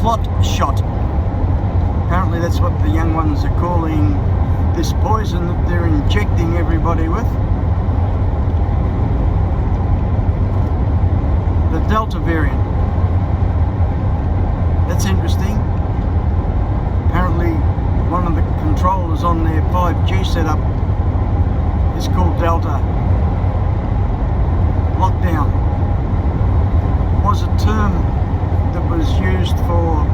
Clot Shot. Apparently that's what the young ones are calling this poison that they're injecting everybody with. The Delta variant. That's interesting. Apparently one of the controllers on their 5G setup is called Delta. Lockdown was a term that was used for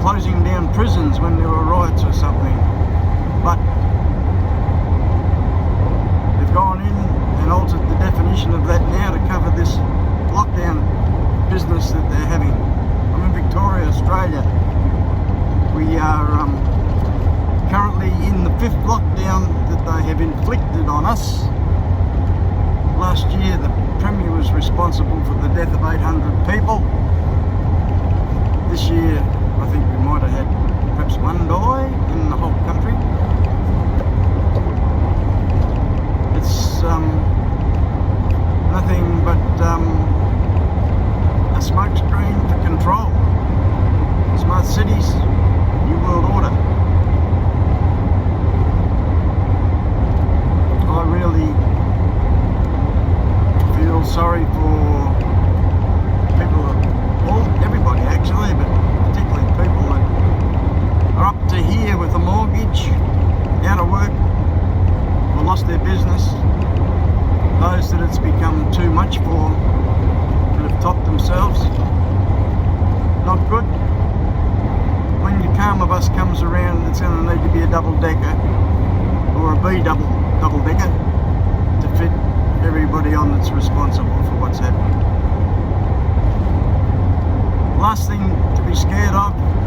closing down prisons when there were riots or something, but they've gone in and altered the definition of that now to cover this lockdown business that they're having. I'm in Victoria, Australia. We are currently in the 5th lockdown that they have inflicted on us. Last year the Premier was responsible for the death of 800 people. This year I think we might have had perhaps one die in the whole country. It's nothing but a smokescreen for control. Smart cities, New World Order. I really feel sorry for people, everybody actually, but particularly people that are up to here with a mortgage, out of work, or lost their business. Those that it's become too much for, that have topped themselves. Not good. When your karma bus comes around, it's going to need to be a double-decker or a B double-decker to fit everybody on that's responsible for what's happening. Last thing to be scared of